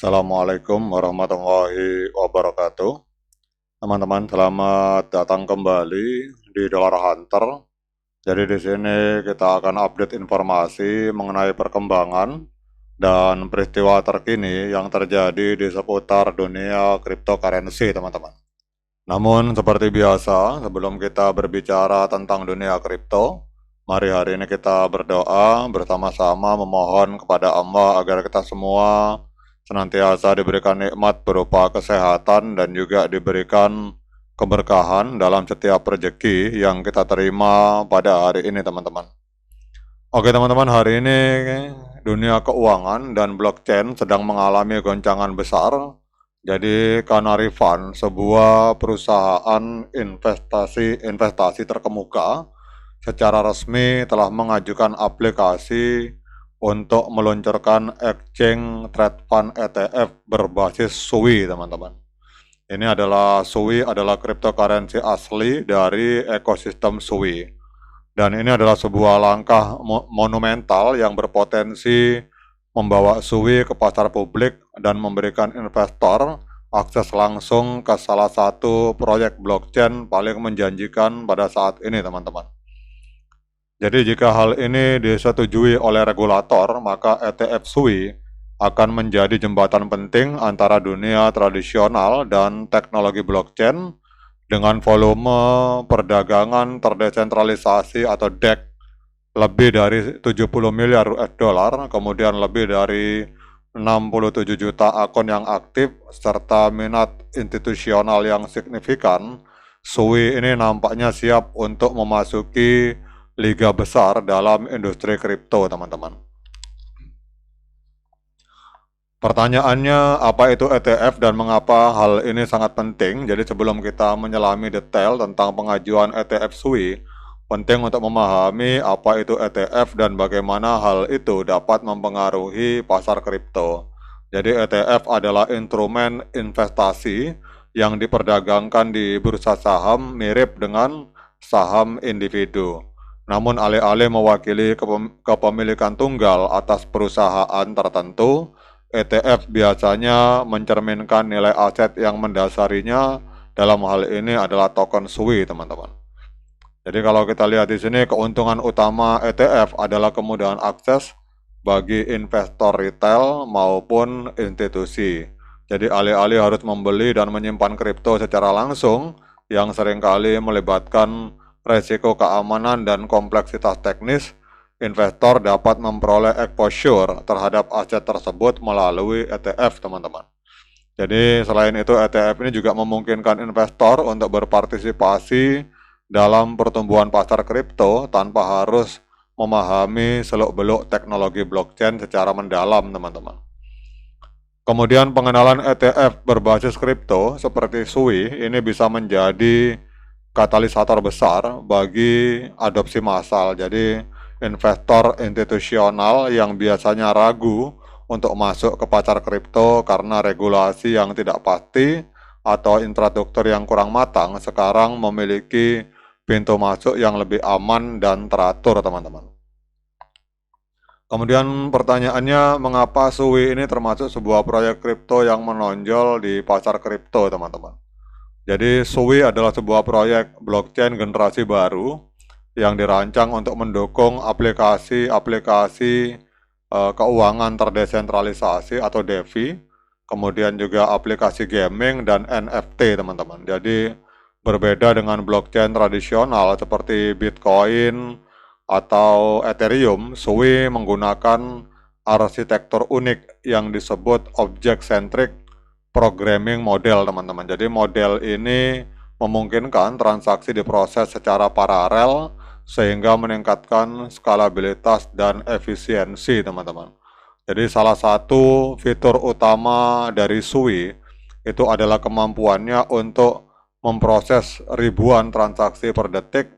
Assalamualaikum warahmatullahi wabarakatuh. Teman-teman, selamat datang kembali di Dollar Hunter. Jadi di sini kita akan update informasi mengenai perkembangan dan peristiwa terkini yang terjadi di seputar dunia cryptocurrency, teman-teman. Namun seperti biasa, sebelum kita berbicara tentang dunia kripto, mari hari ini kita berdoa bersama-sama memohon kepada Allah agar kita semua senantiasa diberikan nikmat berupa kesehatan dan juga diberikan keberkahan dalam setiap rezeki yang kita terima pada hari ini, teman-teman. Oke, teman-teman, hari ini dunia keuangan dan blockchain sedang mengalami goncangan besar. Jadi Canary Fund, sebuah perusahaan investasi terkemuka, secara resmi telah mengajukan aplikasi untuk meluncurkan exchange trade fund ETF berbasis SUI, teman-teman. Ini adalah SUI adalah cryptocurrency asli dari ekosistem SUI. Dan ini adalah sebuah langkah monumental yang berpotensi membawa SUI ke pasar publik dan memberikan investor akses langsung ke salah satu proyek blockchain paling menjanjikan pada saat ini, teman-teman. Jadi jika hal ini disetujui oleh regulator, maka ETF SUI akan menjadi jembatan penting antara dunia tradisional dan teknologi blockchain dengan volume perdagangan terdesentralisasi atau DEX lebih dari 70 miliar US dollar, kemudian lebih dari 67 juta akun yang aktif, serta minat institusional yang signifikan. SUI ini nampaknya siap untuk memasuki liga besar dalam industri kripto, teman-teman. Pertanyaannya, apa itu ETF dan mengapa hal ini sangat penting? Jadi sebelum kita menyelami detail tentang pengajuan ETF SUI, penting untuk memahami apa itu ETF dan bagaimana hal itu dapat mempengaruhi pasar kripto. Jadi ETF adalah instrumen investasi yang diperdagangkan di bursa saham mirip dengan saham individu. Namun alih-alih mewakili kepemilikan tunggal atas perusahaan tertentu, ETF biasanya mencerminkan nilai aset yang mendasarinya. Dalam hal ini adalah token SUI, teman-teman. Jadi kalau kita lihat di sini, keuntungan utama ETF adalah kemudahan akses bagi investor retail maupun institusi. Jadi alih-alih harus membeli dan menyimpan kripto secara langsung, yang seringkali melibatkan resiko keamanan dan kompleksitas teknis, investor dapat memperoleh exposure terhadap aset tersebut melalui ETF, teman-teman. Jadi selain itu, ETF ini juga memungkinkan investor untuk berpartisipasi dalam pertumbuhan pasar kripto tanpa harus memahami seluk-beluk teknologi blockchain secara mendalam, teman-teman. Kemudian pengenalan ETF berbasis kripto seperti SUI ini bisa menjadi katalisator besar bagi adopsi massal. Jadi investor institusional yang biasanya ragu untuk masuk ke pasar kripto karena regulasi yang tidak pasti atau infrastruktur yang kurang matang, sekarang memiliki pintu masuk yang lebih aman dan teratur, teman-teman. Kemudian pertanyaannya, mengapa SUI ini termasuk sebuah proyek kripto yang menonjol di pasar kripto, teman-teman? Jadi SUI adalah sebuah proyek blockchain generasi baru yang dirancang untuk mendukung aplikasi-aplikasi keuangan terdesentralisasi atau DeFi, kemudian juga aplikasi gaming dan NFT, teman-teman. Jadi berbeda dengan blockchain tradisional seperti Bitcoin atau Ethereum, SUI menggunakan arsitektur unik yang disebut object-centric programming model, teman-teman. Jadi model ini memungkinkan transaksi diproses secara paralel sehingga meningkatkan skalabilitas dan efisiensi, teman-teman. Jadi salah satu fitur utama dari SUI itu adalah kemampuannya untuk memproses ribuan transaksi per detik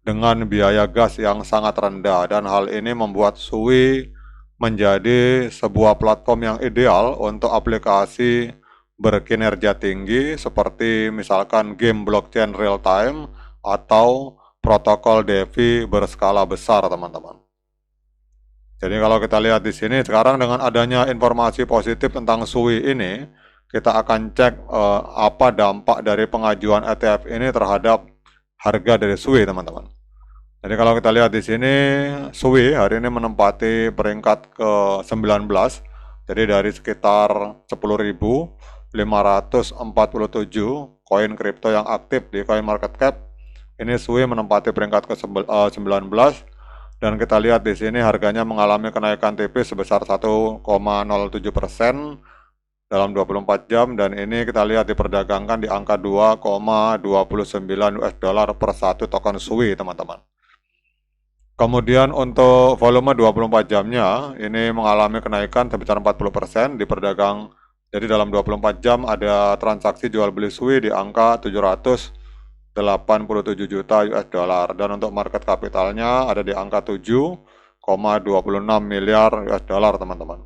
dengan biaya gas yang sangat rendah, dan hal ini membuat SUI menjadi sebuah platform yang ideal untuk aplikasi berkinerja tinggi seperti misalkan game blockchain real time atau protokol DeFi berskala besar, teman-teman. Jadi kalau kita lihat di sini sekarang dengan adanya informasi positif tentang SUI ini, kita akan cek apa dampak dari pengajuan ETF ini terhadap harga dari SUI, teman-teman. Jadi kalau kita lihat di sini, SUI hari ini menempati peringkat ke-19. Jadi dari sekitar 10.547 koin kripto yang aktif di CoinMarketCap, ini SUI menempati peringkat ke-19. Dan kita lihat di sini harganya mengalami kenaikan tipis sebesar 1,07% dalam 24 jam, dan ini kita lihat diperdagangkan di angka 2,29 US dollar per satu token SUI, teman-teman. Kemudian untuk volume 24 jamnya ini mengalami kenaikan sebesar 40% diperdagang. Jadi dalam 24 jam ada transaksi jual beli SUI di angka 787 juta US dollar, dan untuk market kapitalnya ada di angka 7,26 miliar US dollar, teman-teman.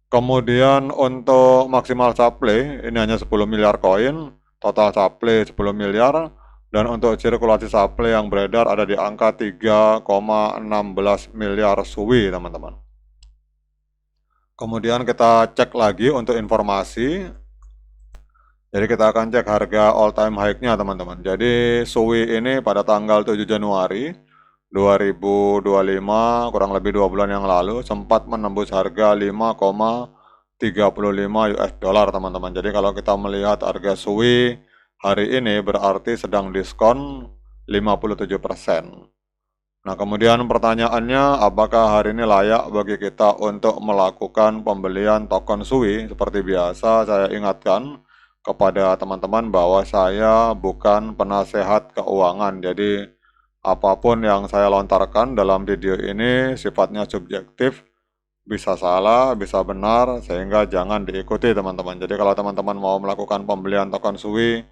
Kemudian untuk maksimal supply ini hanya 10 miliar koin, total supply 10 miliar. Dan untuk sirkulasi supply yang beredar ada di angka 3,16 miliar SUI, teman-teman. Kemudian kita cek lagi untuk informasi. Jadi kita akan cek harga all time high-nya, teman-teman. Jadi SUI ini pada tanggal 7 Januari 2025, kurang lebih 2 bulan yang lalu, sempat menembus harga 5,35 US dollar, teman-teman. Jadi kalau kita melihat harga SUI hari ini berarti sedang diskon 57%. Nah, kemudian pertanyaannya, apakah hari ini layak bagi kita untuk melakukan pembelian token SUI? Seperti biasa, saya ingatkan kepada teman-teman bahwa saya bukan penasehat keuangan. Jadi, apapun yang saya lontarkan dalam video ini sifatnya subjektif, bisa salah, bisa benar, sehingga jangan diikuti, teman-teman. Jadi, kalau teman-teman mau melakukan pembelian token SUI,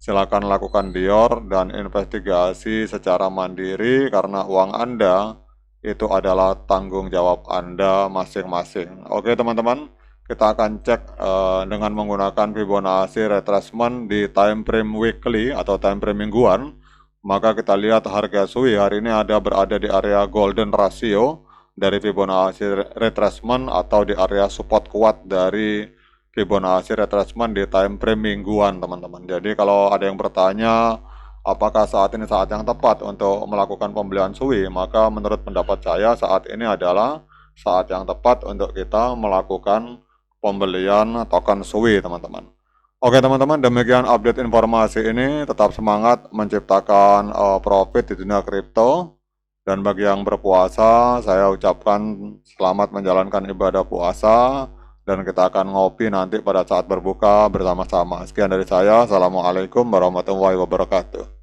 silakan lakukan dior dan investigasi secara mandiri, karena uang Anda itu adalah tanggung jawab Anda masing-masing. Oke, teman-teman, kita akan cek dengan menggunakan Fibonacci retracement di time frame weekly atau time frame mingguan. Maka kita lihat harga SUI hari ini berada di area golden ratio dari Fibonacci retracement atau di area support kuat dari Fibonacci retracement di time frame mingguan, teman-teman. Jadi kalau ada yang bertanya apakah saat ini saat yang tepat untuk melakukan pembelian SUI, maka menurut pendapat saya saat ini adalah saat yang tepat untuk kita melakukan pembelian token SUI, teman-teman. Oke, teman-teman, demikian update informasi ini. Tetap semangat menciptakan profit di dunia kripto. Dan bagi yang berpuasa, saya ucapkan selamat menjalankan ibadah puasa. Dan kita akan ngopi nanti pada saat berbuka bersama-sama. Sekian dari saya. Assalamualaikum warahmatullahi wabarakatuh.